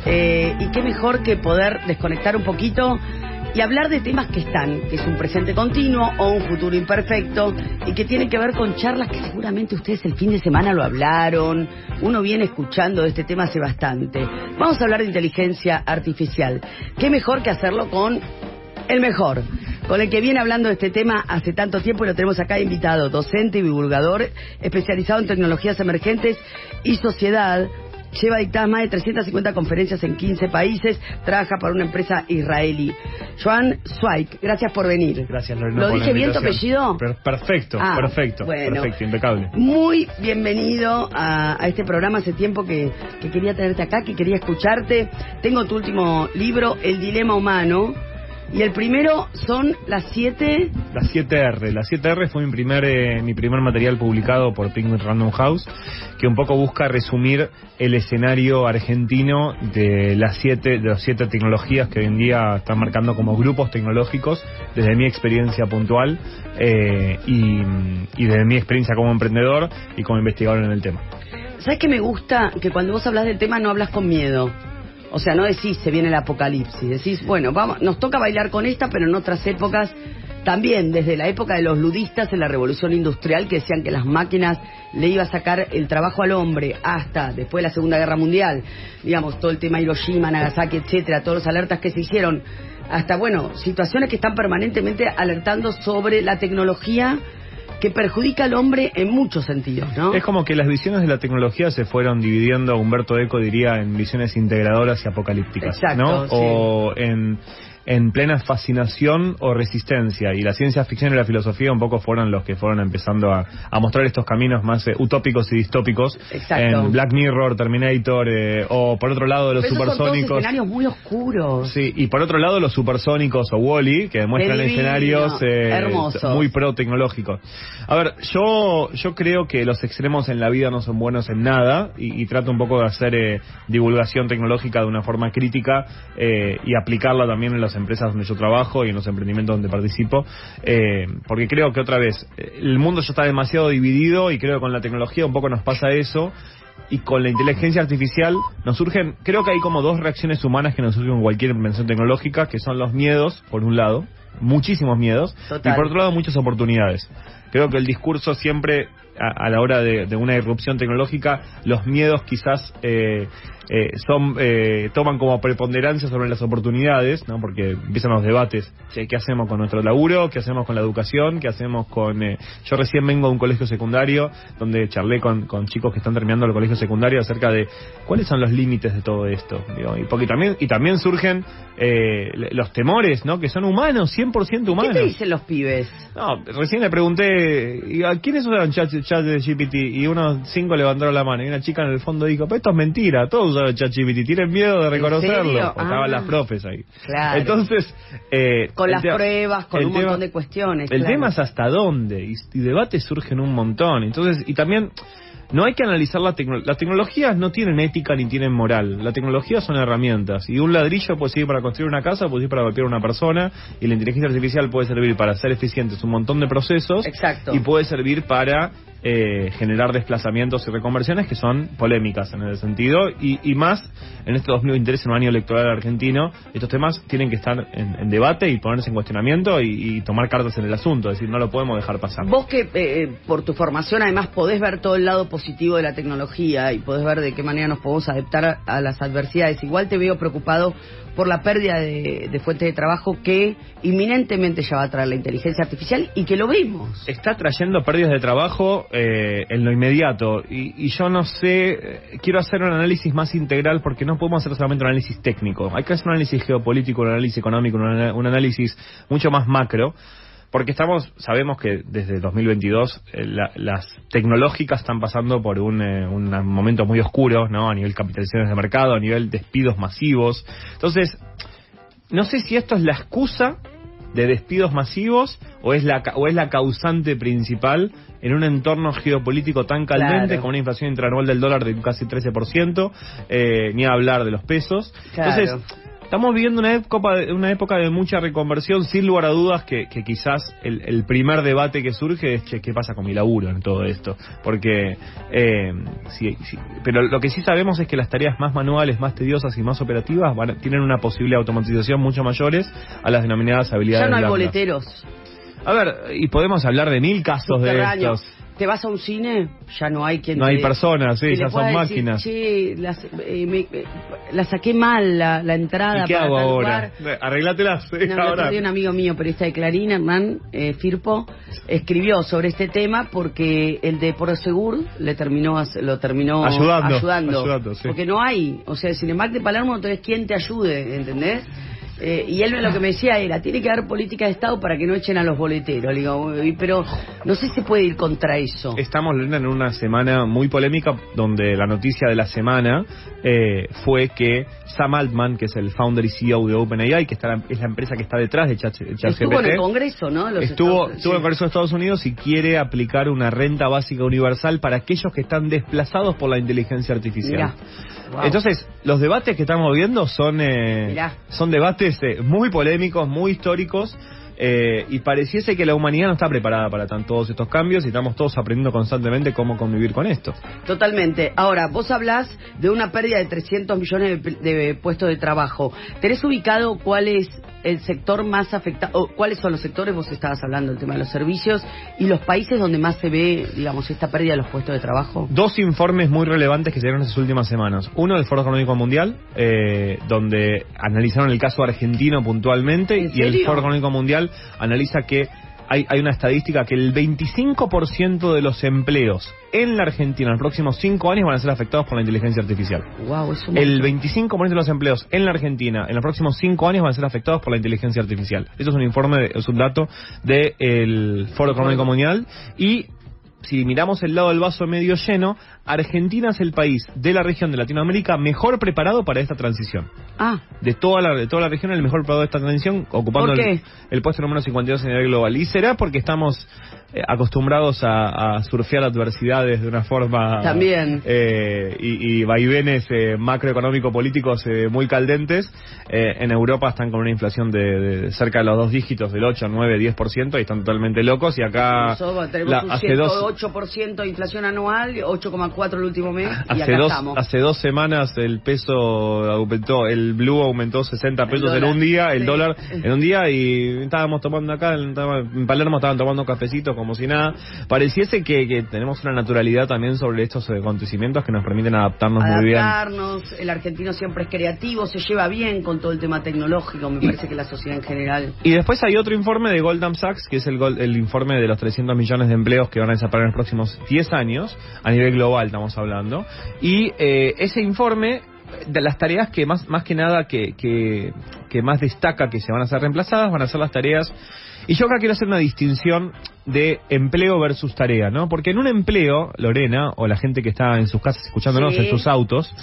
Y qué mejor que poder desconectar un poquito y hablar de temas que están, que es un presente continuo o un futuro imperfecto, y que tienen que ver con charlas que seguramente ustedes el fin de semana lo hablaron. Uno viene escuchando de este tema hace bastante. Vamos a hablar de inteligencia artificial. Qué mejor que hacerlo con el mejor, con el que viene hablando de este tema hace tanto tiempo, y lo tenemos acá invitado, docente y divulgador especializado en tecnologías emergentes y sociedad. Lleva dictadas más de 350 conferencias en 15 países, trabaja para una empresa israelí. Joan Zweig, gracias por venir. Gracias, Lorena. ¿Lo dije bien tu apellido? Perfecto, perfecto, impecable. Muy bienvenido a este programa. Hace tiempo que quería tenerte acá, que quería escucharte. Tengo tu último libro, El Dilema Humano. Y el primero son las 7... Las 7R. Las 7R fue mi primer material publicado por Penguin Random House, que un poco busca resumir el escenario argentino de las 7 tecnologías que hoy en día están marcando como grupos tecnológicos, desde mi experiencia puntual y desde mi experiencia como emprendedor y como investigador en el tema. ¿Sabes qué me gusta? Que cuando vos hablas del tema no hablas con miedo. O sea, no decís, se viene el apocalipsis. Decís, bueno, vamos, nos toca bailar con esta, pero en otras épocas también, desde la época de los ludistas en la revolución industrial, que decían que las máquinas le iba a sacar el trabajo al hombre, hasta después de la Segunda Guerra Mundial, digamos, todo el tema Hiroshima, Nagasaki, etcétera, todas las alertas que se hicieron, hasta, bueno, situaciones que están permanentemente alertando sobre la tecnología que perjudica al hombre en muchos sentidos, ¿no? Es como que las visiones de la tecnología se fueron dividiendo, Humberto Eco diría, en visiones integradoras y apocalípticas. Exacto, ¿no? Sí. O en plena fascinación o resistencia, y la ciencia ficción y la filosofía un poco fueron los que fueron empezando a mostrar estos caminos más utópicos y distópicos. Exacto. En Black Mirror, Terminator, o por otro lado los supersónicos. Son todos escenarios muy oscuros. Sí, y por otro lado los supersónicos o Wall-E, que demuestran escenarios muy pro-tecnológicos. A ver, yo creo que los extremos en la vida no son buenos en nada, y trato un poco de hacer divulgación tecnológica de una forma crítica, y aplicarla también en las empresas donde yo trabajo y en los emprendimientos donde participo, porque creo que otra vez el mundo ya está demasiado dividido, y creo que con la tecnología un poco nos pasa eso, y con la inteligencia artificial nos surgen, creo que hay como dos reacciones humanas que nos surgen con cualquier invención tecnológica, que son los miedos, por un lado, muchísimos miedos. Total. Y por otro lado muchas oportunidades. Creo que el discurso siempre, a la hora de una irrupción tecnológica, los miedos quizás toman como preponderancia sobre las oportunidades, ¿no? Porque empiezan los debates. ¿Qué hacemos con nuestro laburo? ¿Qué hacemos con la educación? ¿Qué hacemos con...? Yo recién vengo de un colegio secundario donde charlé con chicos que están terminando el colegio secundario acerca de cuáles son los límites de todo esto, digo, porque también surgen los temores, ¿no? Que son humanos, 100% humanos. ¿Qué te dicen los pibes? No, recién le pregunté, ¿a quiénes usan chat de GPT? Y unos 5 levantaron la mano, y una chica en el fondo dijo, pero esto es mentira, todos usan chat GPT, tienen miedo de reconocerlo, porque estaban las profes ahí. Claro. Entonces, con las pruebas, con un montón de cuestiones. El tema es hasta dónde, y debates surgen un montón. Entonces, y también no hay que analizar las tecnologías, no tienen ética ni tienen moral. La tecnología son herramientas, y un ladrillo puede servir para construir una casa, puede servir para golpear a una persona, y la inteligencia artificial puede servir para hacer eficientes un montón de procesos. Exacto. Y puede servir para generar desplazamientos y reconversiones que son polémicas en ese sentido, y más en este 2023, en un año electoral argentino. Estos temas tienen que estar en debate y ponerse en cuestionamiento y tomar cartas en el asunto, es decir, no lo podemos dejar pasar. Vos que por tu formación además podés ver todo el lado positivo de la tecnología y podés ver de qué manera nos podemos adaptar a las adversidades, igual te veo preocupado por la pérdida de fuentes de trabajo que inminentemente ya va a traer la inteligencia artificial, y que lo vimos. Está trayendo pérdidas de trabajo en lo inmediato, y yo no sé, quiero hacer un análisis más integral, porque no podemos hacer solamente un análisis técnico, hay que hacer un análisis geopolítico, un análisis económico, un análisis mucho más macro, porque sabemos que desde 2022 las tecnológicas están pasando por un momento muy oscuro, ¿no? A nivel capitalizaciones de mercado, a nivel despidos masivos. Entonces, no sé si esto es la excusa de despidos masivos o es la causante principal en un entorno geopolítico tan caldente, claro, con una inflación interanual del dólar de casi 13%, ni hablar de los pesos. Claro. Entonces, estamos viviendo una época de mucha reconversión, sin lugar a dudas que quizás el primer debate que surge es, ¿qué pasa con mi laburo en todo esto? Porque, pero lo que sí sabemos es que las tareas más manuales, más tediosas y más operativas tienen una posible automatización mucho mayores a las denominadas habilidades blandas. Ya no hay blandas. boleteros. A ver, y podemos hablar de 1000 casos de estos. Te vas a un cine, ya no hay quien no hay personas, sí, ya son máquinas. Sí, la saqué mal la entrada. ¿Y qué para hago tal ahora? lugar. Arreglátelas. Ahora. Un amigo mío, periodista de Clarín, Hernán Firpo, escribió sobre este tema porque el de Prosegur lo terminó ayudando. Sí. Porque no hay, o sea, el Cinemac de Palermo no tenés quien te ayude, ¿entendés? Y él lo que me decía era, tiene que haber política de Estado para que no echen a los boleteros. Le digo, pero no sé si se puede ir contra eso. Estamos en una semana muy polémica donde la noticia de la semana fue que Sam Altman, que es el founder y CEO de OpenAI, que es la empresa que está detrás de ChatGPT. Estuvo en el Congreso, ¿no? Estuvo en el Congreso de Estados Unidos y quiere aplicar una renta básica universal para aquellos que están desplazados por la inteligencia artificial. Mirá. Wow. Entonces, los debates que estamos viendo son debates muy polémicos, muy históricos, y pareciese que la humanidad no está preparada para todos estos cambios y estamos todos aprendiendo constantemente cómo convivir con esto. Totalmente. Ahora, vos hablás de una pérdida de 300 millones de puestos de trabajo. ¿Tenés ubicado cuál es el sector más afectado, cuáles son los sectores? Vos estabas hablando del tema de los servicios y los países donde más se ve, digamos, esta pérdida de los puestos de trabajo. 2 informes muy relevantes que se dieron en estas últimas semanas. Uno del Foro Económico Mundial, donde analizaron el caso argentino puntualmente, y el Foro Económico Mundial analiza que hay una estadística que el 25% de los empleos en la Argentina en los próximos 5 años van a ser afectados por la inteligencia artificial. Wow, eso el 25% de los empleos en la Argentina en los próximos 5 años van a ser afectados por la inteligencia artificial. Eso es un dato del Foro Económico Mundial. Y si miramos el lado del vaso medio lleno, Argentina es el país de la región de Latinoamérica mejor preparado para esta transición. De toda la región, el mejor preparado de esta transición, ocupando el puesto número 52 a nivel global. Y será porque estamos acostumbrados a surfear adversidades de una forma también y vaivenes macroeconómico-políticos muy caldentes. En Europa están con una inflación de cerca de los 2 dígitos, del 8, 9, 10%, y están totalmente locos. Y acá tenemos un 108% de inflación anual, 8,4 el último mes, y acá estamos. Hace 2 semanas el peso aumentó, el blue aumentó 60 pesos en un día, el dólar en un día, y estábamos tomando acá, en Palermo estaban tomando cafecitos como si nada. Pareciese que tenemos una naturalidad también sobre estos acontecimientos que nos permiten adaptarnos muy bien. El argentino siempre es creativo, se lleva bien con todo el tema tecnológico, me parece que la sociedad en general. Y después hay otro informe de Goldman Sachs, que es el informe de los 300 millones de empleos que van a desaparecer en los próximos 10 años, a nivel global estamos hablando, y ese informe de las tareas que más que nada que más destaca que se van a ser reemplazadas van a ser las tareas. Y yo acá quiero hacer una distinción de empleo versus tarea, ¿no? Porque en un empleo, Lorena, o la gente que está en sus casas escuchándonos, en sus autos,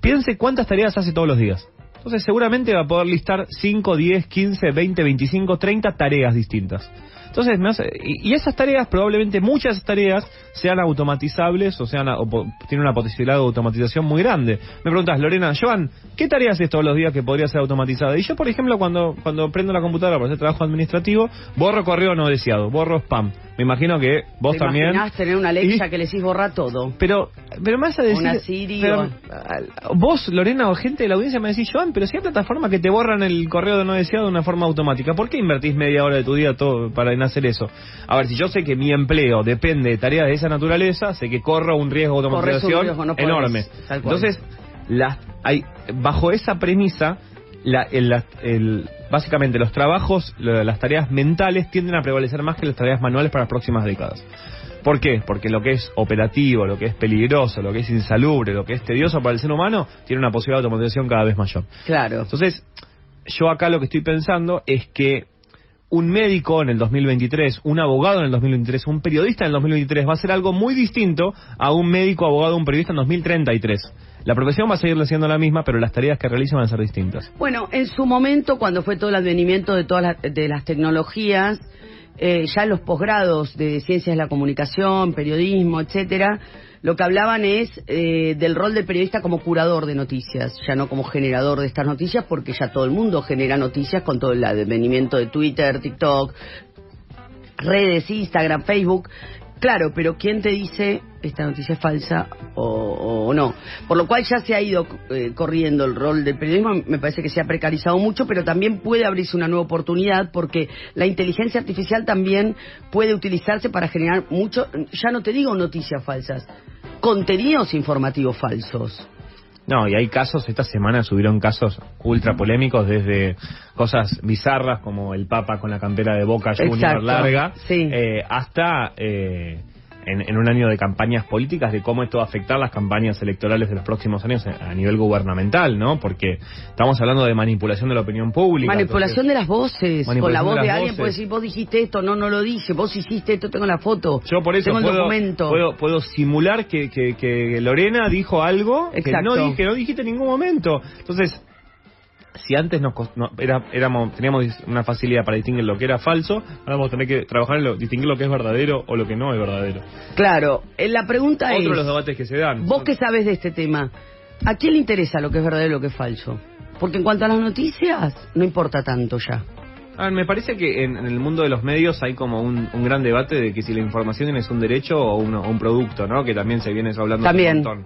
piense cuántas tareas hace todos los días. Entonces seguramente va a poder listar 5, 10, 15, 20, 25, 30 tareas distintas. Entonces, y esas tareas, probablemente muchas de esas tareas sean automatizables o tienen una posibilidad de automatización muy grande. Me preguntas, Lorena, Joan, ¿qué tareas haces todos los días que podría ser automatizada? Y yo, por ejemplo, cuando prendo la computadora para hacer trabajo administrativo, borro correo no deseado, borro spam. Me imagino que vos también. ¿Te imaginás tener una Alexa que le decís borra todo? Pero me vas a decir. Una Siri. Vos, Lorena, o gente de la audiencia me decís, Joan, pero si hay plataformas que te borran el correo no deseado de una forma automática, ¿por qué invertís media hora de tu día todo para hacer eso? A ver, si yo sé que mi empleo depende de tareas de esa naturaleza, sé que corro un riesgo de automatización enorme. Entonces, bajo esa premisa, básicamente los trabajos, las tareas mentales tienden a prevalecer más que las tareas manuales para las próximas décadas. ¿Por qué? Porque lo que es operativo, lo que es peligroso, lo que es insalubre, lo que es tedioso para el ser humano, tiene una posibilidad de automatización cada vez mayor. Claro. Entonces, yo acá lo que estoy pensando es que un médico en el 2023, un abogado en el 2023, un periodista en el 2023 va a ser algo muy distinto a un médico, abogado, un periodista en 2033. La profesión va a seguir siendo la misma, pero las tareas que realizan van a ser distintas. Bueno, en su momento, cuando fue todo el advenimiento de todas las tecnologías, ya en los posgrados de Ciencias de la Comunicación, Periodismo, etcétera, lo que hablaban es del rol del periodista como curador de noticias, ya no como generador de estas noticias, porque ya todo el mundo genera noticias con todo el advenimiento de Twitter, TikTok, redes, Instagram, Facebook. Claro, pero ¿quién te dice esta noticia es falsa o no? Por lo cual ya se ha ido corriendo el rol del periodismo, me parece que se ha precarizado mucho, pero también puede abrirse una nueva oportunidad porque la inteligencia artificial también puede utilizarse para generar mucho, ya no te digo noticias falsas, contenidos informativos falsos. No, y hay casos, esta semana subieron casos ultra polémicos, desde cosas bizarras como el Papa con la campera de Boca Junior larga, sí. Hasta en un año de campañas políticas, de cómo esto va a afectar las campañas electorales de los próximos años a nivel gubernamental, ¿no? Porque estamos hablando de manipulación de la opinión pública. Manipulación de las voces. Con la voz de alguien puede decir, vos dijiste esto, no lo dije, vos hiciste esto, tengo la foto. Yo por eso puedo simular que Lorena dijo algo. Exacto. Que no dijiste en ningún momento. Entonces, si antes teníamos una facilidad para distinguir lo que era falso, ahora vamos a tener que trabajar en distinguir lo que es verdadero o lo que no es verdadero. Claro, la pregunta es... Otro de los debates que se dan. Vos que sabés de este tema, ¿a quién le interesa lo que es verdadero y lo que es falso? Porque en cuanto a las noticias, no importa tanto ya. Me parece que en el mundo de los medios hay como un gran debate de que si la información es un derecho o un producto, ¿no? Que también se viene hablando también. Un montón.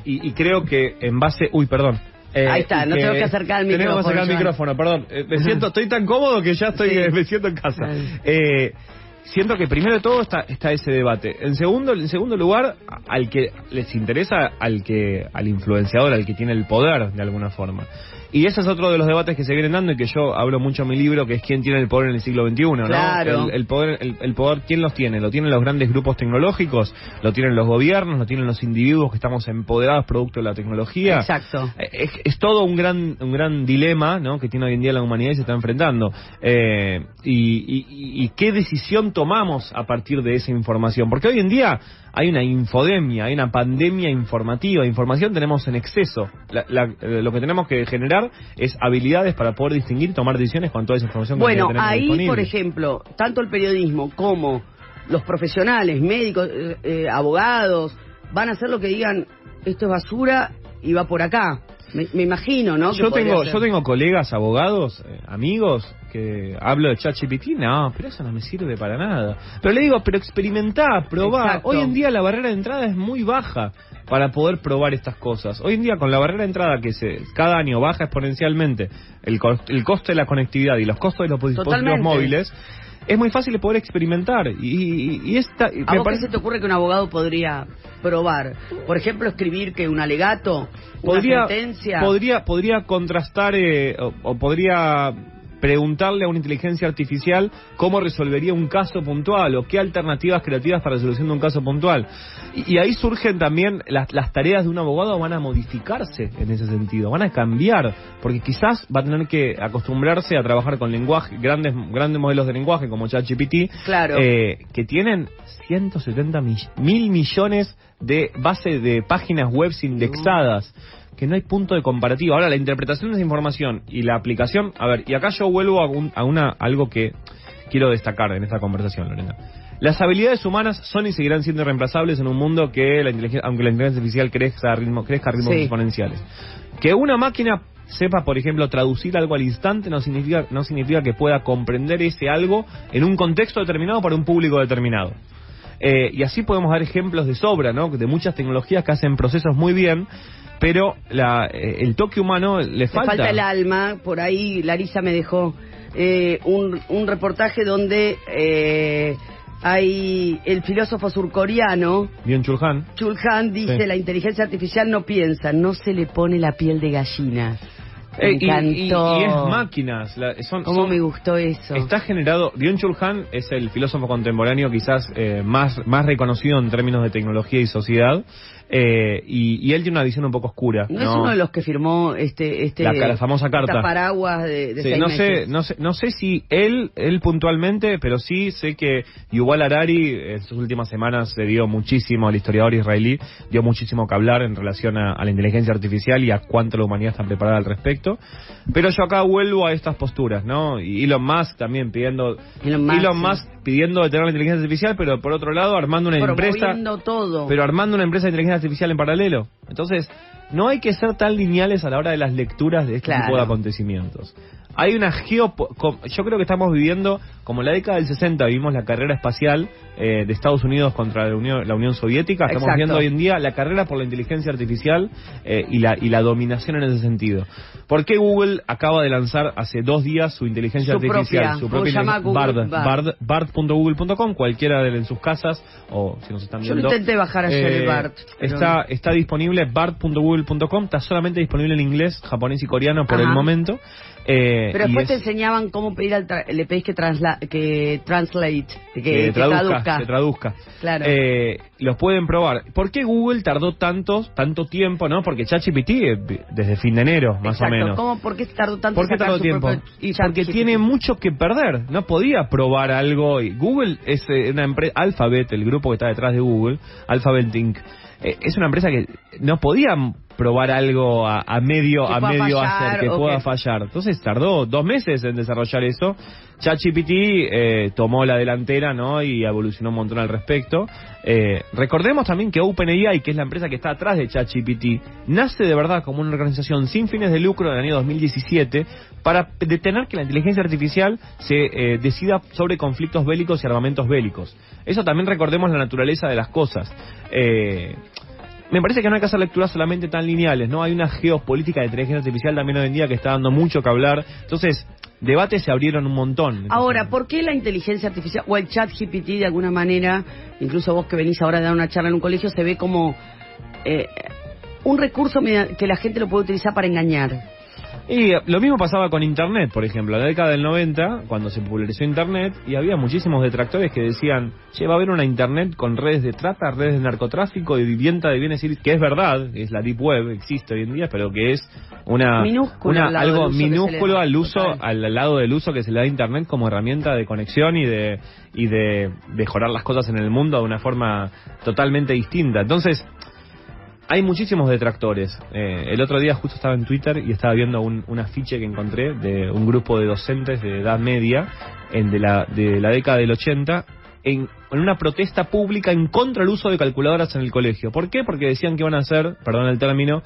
Y creo que en base... Perdón. Ahí está, no tengo que acercar el micrófono. Tenemos que acercar el micrófono, perdón. Estoy tan cómodo que ya me siento en casa. Siento que primero de todo está ese debate. En segundo lugar, al que les interesa, al influenciador, al que tiene el poder de alguna forma. Y ese es otro de los debates que se vienen dando y que yo hablo mucho en mi libro, que es quién tiene el poder en el siglo XXI, ¿no? Claro. El poder, ¿quién los tiene? ¿Lo tienen los grandes grupos tecnológicos? ¿Lo tienen los gobiernos? ¿Lo tienen los individuos que estamos empoderados producto de la tecnología? Exacto. Es todo un gran dilema, ¿no? Que tiene hoy en día la humanidad y se está enfrentando. Y qué decisión tomamos a partir de esa información, porque hoy en día hay una infodemia, hay una pandemia informativa. Información tenemos en exceso. Lo que tenemos que generar es habilidades para poder distinguir y tomar decisiones con toda esa información que tenemos disponible. Ahí, por ejemplo, tanto el periodismo como los profesionales, médicos, abogados, van a hacer lo que digan, esto es basura y va por acá. Me imagino, ¿no? Yo tengo colegas abogados, amigos, que hablo de ChatGPT, no, pero eso no me sirve para nada. Pero le digo, pero experimentá, probá. Exacto. Hoy en día la barrera de entrada es muy baja para poder probar estas cosas. Hoy en día con la barrera de entrada que cada año baja exponencialmente, el costo de la conectividad y los costos de los dispositivos móviles, es muy fácil de poder experimentar. ¿A vos qué se te ocurre que un abogado podría probar? Por ejemplo, escribir que un alegato, una sentencia... Podría contrastar o podría preguntarle a una inteligencia artificial cómo resolvería un caso puntual o qué alternativas creativas para la resolución de un caso puntual. Y ahí surgen también las tareas de un abogado, van a modificarse en ese sentido, van a cambiar, porque quizás va a tener que acostumbrarse a trabajar con lenguaje, grandes modelos de lenguaje como ChatGPT, claro, que tienen 170 mil millones de bases de páginas web indexadas. Que no hay punto de comparativa. Ahora, la interpretación de esa información y la aplicación... A ver, y acá yo vuelvo a algo que quiero destacar en esta conversación, Lorena. Las habilidades humanas son y seguirán siendo irreemplazables en un mundo que aunque la inteligencia artificial crezca a ritmos exponenciales. Que una máquina sepa, por ejemplo, traducir algo al instante no significa que pueda comprender ese algo en un contexto determinado para un público determinado. Y así podemos dar ejemplos de sobra, ¿no? De muchas tecnologías que hacen procesos muy bien, pero el toque humano le falta. Le falta el alma. Por ahí Larisa me dejó un reportaje donde hay el filósofo surcoreano Byung-Chul Han dice, la inteligencia artificial no piensa, no se le pone la piel de gallina. Me encantó. Y es máquinas. Me gustó eso. Está generado. Byung-Chul Han es el filósofo contemporáneo quizás más reconocido en términos de tecnología y sociedad. Y él tiene una visión un poco oscura. ¿No es uno de los que firmó la famosa carta? Esta paraguas de sí, 6 meses. No sé si él puntualmente, pero sí sé que Yuval Harari en sus últimas semanas se dio muchísimo, el historiador israelí, dio muchísimo que hablar en relación a la inteligencia artificial y a cuánto la humanidad está preparada al respecto. esto. Pero yo acá vuelvo a estas posturas, ¿no? Y Elon Musk también pidiendo detener la inteligencia artificial, pero por otro lado armando una empresa, pero armando una empresa de inteligencia artificial en paralelo. Entonces, no hay que ser tan lineales a la hora de las lecturas de este tipo de acontecimientos. Hay una yo creo que estamos viviendo, como en la década del 60 vivimos la carrera espacial de Estados Unidos contra la Unión Soviética. Estamos viendo hoy en día la carrera por la inteligencia artificial y la dominación en ese sentido. ¿Por qué Google acaba de lanzar hace 2 días su inteligencia artificial? Su propia Bard.google.com, cualquiera en sus casas, o si nos están viendo. Yo lo intenté bajar ayer el Bard. Está disponible, Bard.google.com, está solamente disponible en inglés, japonés y coreano por el momento. Pero después te enseñaban cómo pedir le pedís que traduzca. Claro. Los pueden probar. ¿Por qué Google tardó tanto tiempo, no? Porque ChatGPT desde fin de enero, más o menos. ¿Por qué tardó tanto? ¿Por qué tardó tiempo? Porque tiene mucho que perder. No podía probar algo. Google es una empresa, Alphabet, el grupo que está detrás de Google, Alphabet Inc., es una empresa que no podía probar algo a medio hacer, que pueda fallar. Entonces tardó 2 meses en desarrollar eso. ChatGPT tomó la delantera, ¿no? Y evolucionó un montón al respecto. Recordemos también que OpenAI, que es la empresa que está atrás de ChatGPT, nace de verdad como una organización sin fines de lucro en el año 2017 para detener que la inteligencia artificial se decida sobre conflictos bélicos y armamentos bélicos. Eso también recordemos la naturaleza de las cosas. Me parece que no hay que hacer lecturas solamente tan lineales, ¿no? Hay una geopolítica de inteligencia artificial también hoy en día que está dando mucho que hablar. Entonces, debates se abrieron un montón. Ahora, ¿por qué la inteligencia artificial o el chat GPT de alguna manera, incluso vos que venís ahora a dar una charla en un colegio, se ve como un recurso que la gente lo puede utilizar para engañar? Y lo mismo pasaba con Internet, por ejemplo. En la década del 90, cuando se popularizó Internet, y había muchísimos detractores que decían, va a haber una Internet con redes de trata, redes de narcotráfico, de vivienda de bienes, que es verdad, es la Deep Web, existe hoy en día, pero que es algo minúsculo al lado del uso que se le da a Internet como herramienta de conexión y de mejorar las cosas en el mundo de una forma totalmente distinta. Entonces, hay muchísimos detractores. El otro día justo estaba en Twitter y estaba viendo un afiche que encontré de un grupo de docentes de edad media de la década del 80 en una protesta pública en contra del uso de calculadoras en el colegio. ¿Por qué? Porque decían que iban a ser, perdón el término,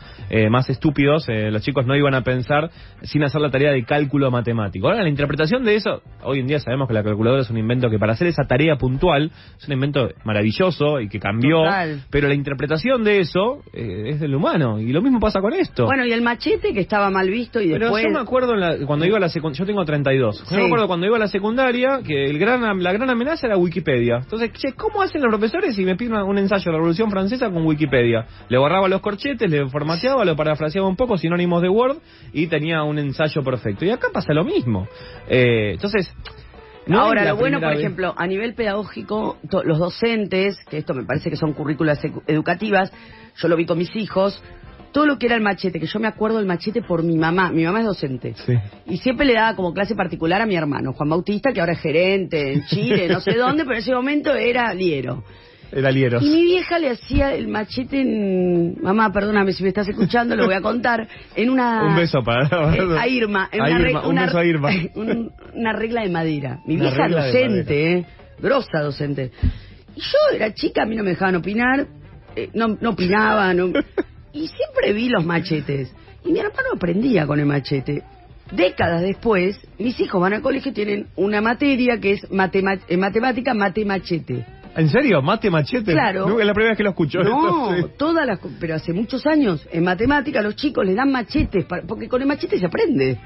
más estúpidos. Los chicos no iban a pensar sin hacer la tarea de cálculo matemático. Ahora, la interpretación de eso, hoy en día sabemos que la calculadora es un invento que para hacer esa tarea puntual es un invento maravilloso y que cambió. Total. Pero la interpretación de eso es del humano. Y lo mismo pasa con esto. Bueno, y el machete que estaba mal visto y después... Pero yo me acuerdo cuando iba a la secundaria, yo tengo 32. Yo me acuerdo cuando iba a la secundaria que la gran amenaza era Wikipedia. Entonces, ¿cómo hacen los profesores si me piden un ensayo de la Revolución Francesa con Wikipedia? Le borraba los corchetes, le formateaba, lo parafraseaba un poco, sinónimos de Word, y tenía un ensayo perfecto. Y acá pasa lo mismo. Entonces... Ahora, lo bueno, por ejemplo, a nivel pedagógico, los docentes, que esto me parece que son currículas educativas, yo lo vi con mis hijos, todo lo que era el machete, que yo me acuerdo del machete por mi mamá es docente, y siempre le daba como clase particular a mi hermano, Juan Bautista, que ahora es gerente en Chile, no sé dónde, pero en ese momento era liero. Y mi vieja le hacía el machete mamá, perdóname si me estás escuchando, lo voy a contar, en una... Un beso para... a Irma. Un beso a Irma. Una regla de madera. Mi vieja docente, grosa docente. Y yo era chica, a mí no me dejaban opinar, no opinaba, y siempre vi los machetes. Y mi hermano aprendía con el machete. Décadas después, mis hijos van al colegio y tienen una materia que es matemática, machete. ¿En serio? ¿Mate machete? Claro. No, es la primera vez que lo escucho. No, pero hace muchos años, en matemática a los chicos les dan machetes, porque con el machete se aprende.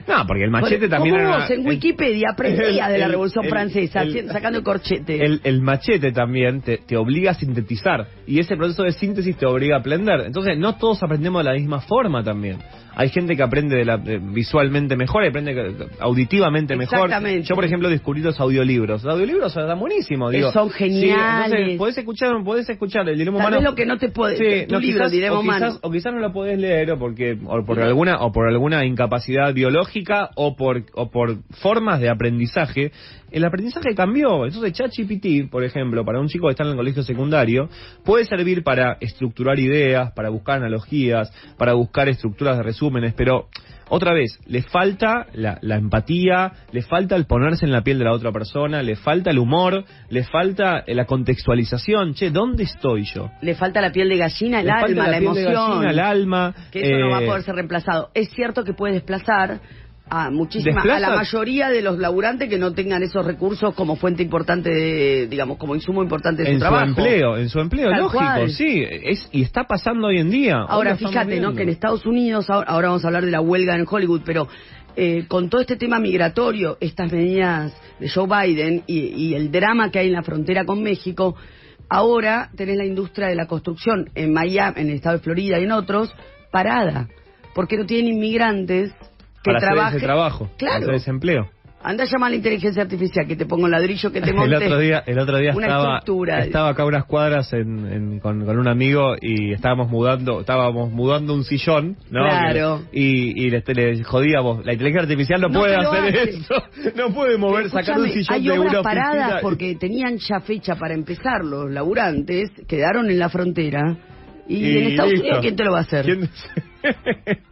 No, porque el machete también era... vos en Wikipedia aprendías de la Revolución Francesa, sacando el corchete. El machete también te obliga a sintetizar, y ese proceso de síntesis te obliga a aprender. Entonces, no todos aprendemos de la misma forma también. Hay gente que aprende visualmente mejor, aprende auditivamente mejor. Exactamente. Yo, por ejemplo, descubrí los audiolibros. Los audiolibros están buenísimos. Son geniales. Sí, entonces, podés escuchar el dilema humano. Tal vez lo que no te puede... tu libro, el dilema humano. O quizás no lo podés leer, o por alguna incapacidad biológica, o por formas de aprendizaje. El aprendizaje cambió. Entonces, ChatGPT, por ejemplo, para un chico que está en el colegio secundario, puede servir para estructurar ideas, para buscar analogías, para buscar estructuras de resúmenes, pero otra vez, le falta la empatía, le falta el ponerse en la piel de la otra persona, le falta el humor, le falta la contextualización. Che, ¿dónde estoy yo? Le falta la piel de gallina, el alma, la emoción. Gallina, el alma. Que eso no va a poder ser reemplazado. Es cierto que puede desplazar a la mayoría de los laburantes que no tengan esos recursos como fuente importante de, digamos, como insumo importante de su trabajo. En su empleo, tal lógico, cual. Sí, y está pasando hoy en día. Ahora fíjate, ¿no? Que en Estados Unidos, ahora vamos a hablar de la huelga en Hollywood, pero con todo este tema migratorio, estas medidas de Joe Biden y el drama que hay en la frontera con México, ahora tenés la industria de la construcción en Miami, en el estado de Florida y en otros, parada, porque no tienen inmigrantes que para hacer ese trabajo, claro, para hacer ese empleo. Anda a llamar a la inteligencia artificial que te ponga un ladrillo que te monte. El otro día estaba acá a unas cuadras con un amigo y estábamos mudando un sillón, ¿no? Claro. Y le jodíamos, la inteligencia artificial no puede hacer eso, no puede sacar un sillón de una oficina. Hay obras paradas porque tenían ya fecha para empezar los laburantes, quedaron en la frontera. Y en Estados Unidos, ¿quién te lo va a hacer?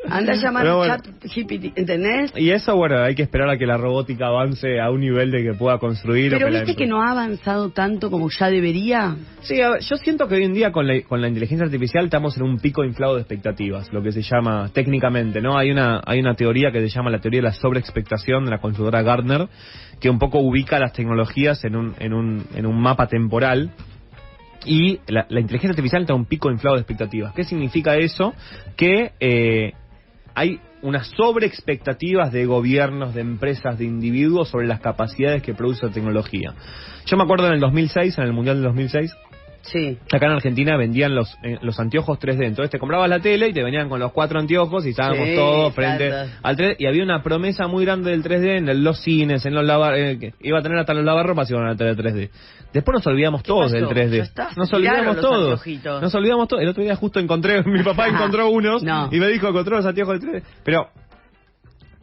Anda a llamar a ChatGPT, ¿entendés? Y eso, bueno, hay que esperar a que la robótica avance a un nivel de que pueda construir. Pero ¿viste que no ha avanzado tanto como ya debería? Sí, a ver, yo siento que hoy en día con la inteligencia artificial estamos en un pico inflado de expectativas, lo que se llama técnicamente, ¿no? Hay una teoría que se llama la teoría de la sobreexpectación de la consultora Gartner, que un poco ubica las tecnologías en un mapa temporal. Y la inteligencia artificial está en un pico inflado de expectativas. ¿Qué significa eso? Que hay unas sobreexpectativas de gobiernos, de empresas, de individuos sobre las capacidades que produce la tecnología. Yo me acuerdo en el 2006, en el Mundial del 2006, sí, acá en Argentina vendían los anteojos 3D. Entonces te comprabas la tele y te venían con los 4 anteojos y estábamos todos frente al 3D. Y había una promesa muy grande del 3D en los cines, en los que iba a tener hasta los lavarropas y iban a tener 3D. Después nos olvidamos todos del 3D. Nos olvidamos todos. El otro día justo mi papá encontró unos y me dijo, encontró los anteojos del 3D. Pero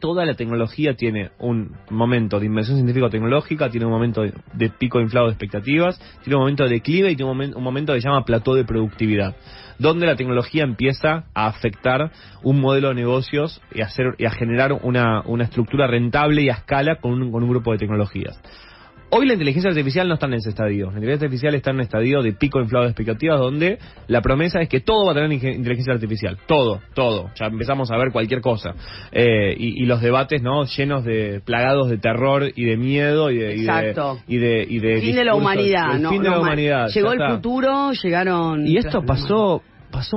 toda la tecnología tiene un momento de invención científico-tecnológica, tiene un momento de pico inflado de expectativas, tiene un momento de declive y tiene un momento que se llama plató de productividad, donde la tecnología empieza a afectar un modelo de negocios y a generar una estructura rentable y a escala con un grupo de tecnologías. Hoy la inteligencia artificial no está en ese estadio. La inteligencia artificial está en un estadio de pico inflado de expectativas donde la promesa es que todo va a tener inteligencia artificial. Todo. Ya empezamos a ver cualquier cosa. Y los debates, ¿no? Plagados de terror y de miedo y de fin de la humanidad, ¿no? Fin de la humanidad. Llegó el futuro, llegaron. Y esto pasó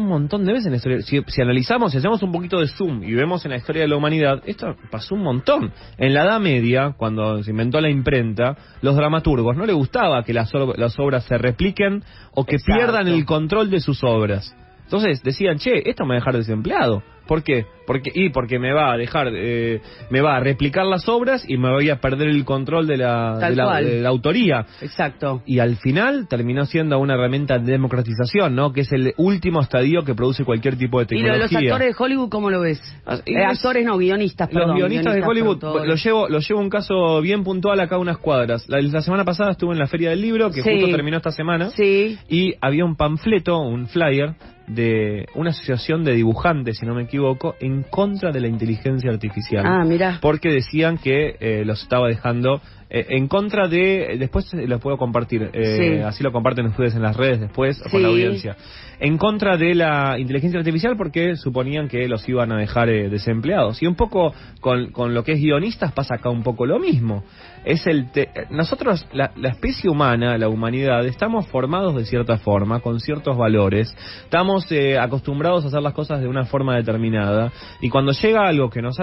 un montón de veces en la historia. Si analizamos, si hacemos un poquito de zoom y vemos en la historia de la humanidad, esto pasó un montón. En la Edad Media, cuando se inventó la imprenta, los dramaturgos no les gustaba que las obras se repliquen o que pierdan el control de sus obras. Entonces decían, esto me va a dejar desempleado. ¿Por qué? Porque me va a dejar, me va a replicar las obras y me voy a perder el control de la autoría. Exacto. Y al final terminó siendo una herramienta de democratización, ¿no? Que es el último estadio que produce cualquier tipo de tecnología. ¿Y lo de los actores de Hollywood cómo lo ves? Guionistas, perdón. Los guionistas de Hollywood, lo llevo un caso bien puntual acá a unas cuadras. La semana pasada estuve en la Feria del Libro, que justo terminó esta semana. Sí. Y había un panfleto, un flyer de una asociación de dibujantes, si no me equivoco, en contra de la inteligencia artificial. Mira. Porque decían que los estaba dejando en contra de... Después los puedo compartir, así lo comparten ustedes en las redes después con la audiencia. En contra de la inteligencia artificial porque suponían que los iban a dejar desempleados. Y un poco con lo que es guionistas pasa acá un poco lo mismo. Nosotros, la especie humana, la humanidad, estamos formados de cierta forma, con ciertos valores. Estamos acostumbrados a hacer las cosas de una forma determinada. Y cuando llega algo que nos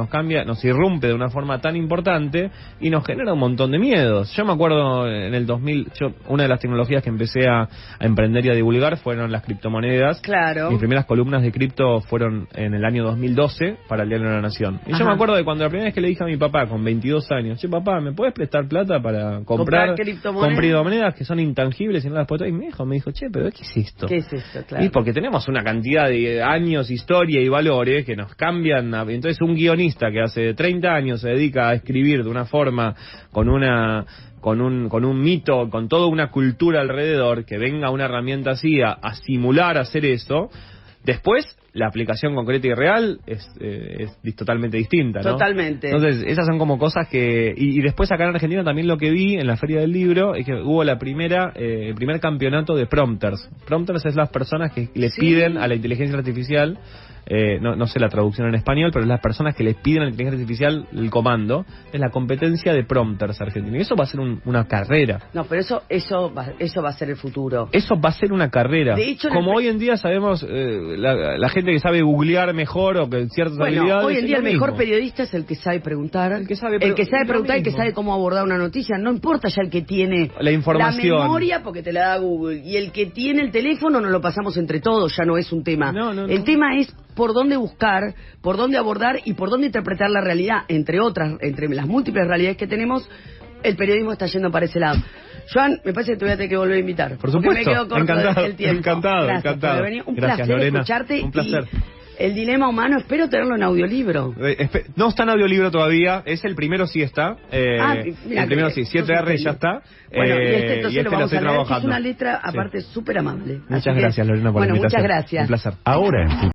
cambia, nos irrumpe de una forma tan importante y nos genera un montón de miedos. Yo me acuerdo en el 2000, una de las tecnologías que empecé a emprender y a divulgar fueron las criptomonedas. Claro. Mis primeras columnas de cripto fueron en el año 2012 para el Diario de la Nación. Y yo me acuerdo de cuando la primera vez que le dije a mi papá, con 22 años, papá, ¿me puedes prestar plata para comprar criptomonedas que son intangibles y no las puedo? Y mi hijo me dijo, pero ¿qué es esto? ¿Qué es esto? Claro. Y porque tenemos una cantidad de años, historia y valores que nos cambian. Entonces un guionista que hace 30 años se dedica a escribir de una forma con un mito, con toda una cultura alrededor, que venga una herramienta así a simular hacer eso, después la aplicación concreta y real es totalmente distinta, ¿no? Totalmente. Entonces, esas son como cosas que... Y después acá en Argentina también lo que vi en la Feria del Libro es que hubo el primer campeonato de prompters. Prompters es las personas que le piden a la inteligencia artificial, no sé la traducción en español, pero es las personas que le piden a la inteligencia artificial el comando. Es la competencia de prompters argentina. Y eso va a ser una carrera. No, pero eso va a ser el futuro. Eso va a ser una carrera. De hecho, como hoy en día sabemos, la gente que sabe googlear mejor o que ciertas habilidades... Hoy en día el mejor mismo. periodista es el que sabe preguntar. El que sabe preguntar y que sabe cómo abordar una noticia. No importa ya el que tiene la información, la memoria, porque te la da Google. Y el que tiene el teléfono nos lo pasamos entre todos, ya no es un tema. El tema es por dónde buscar, por dónde abordar y por dónde interpretar la realidad. Entre otras, entre las múltiples realidades que tenemos, el periodismo está yendo para ese lado. Joan, me parece que te voy a tener que volver a invitar. Por supuesto, me quedo corto del tiempo. Encantado. Un Gracias, placer Lorena. escucharte. Un placer. El dilema humano, espero tenerlo en audiolibro. No está en audiolibro todavía, el primero sí está. Mira, el primero sí, 7R ya está. Bueno, entonces lo vamos a leer, trabajando. Es una letra, aparte, súper amable. Muchas gracias, Lorena, por la invitación. Muchas gracias. Un placer. Ahora en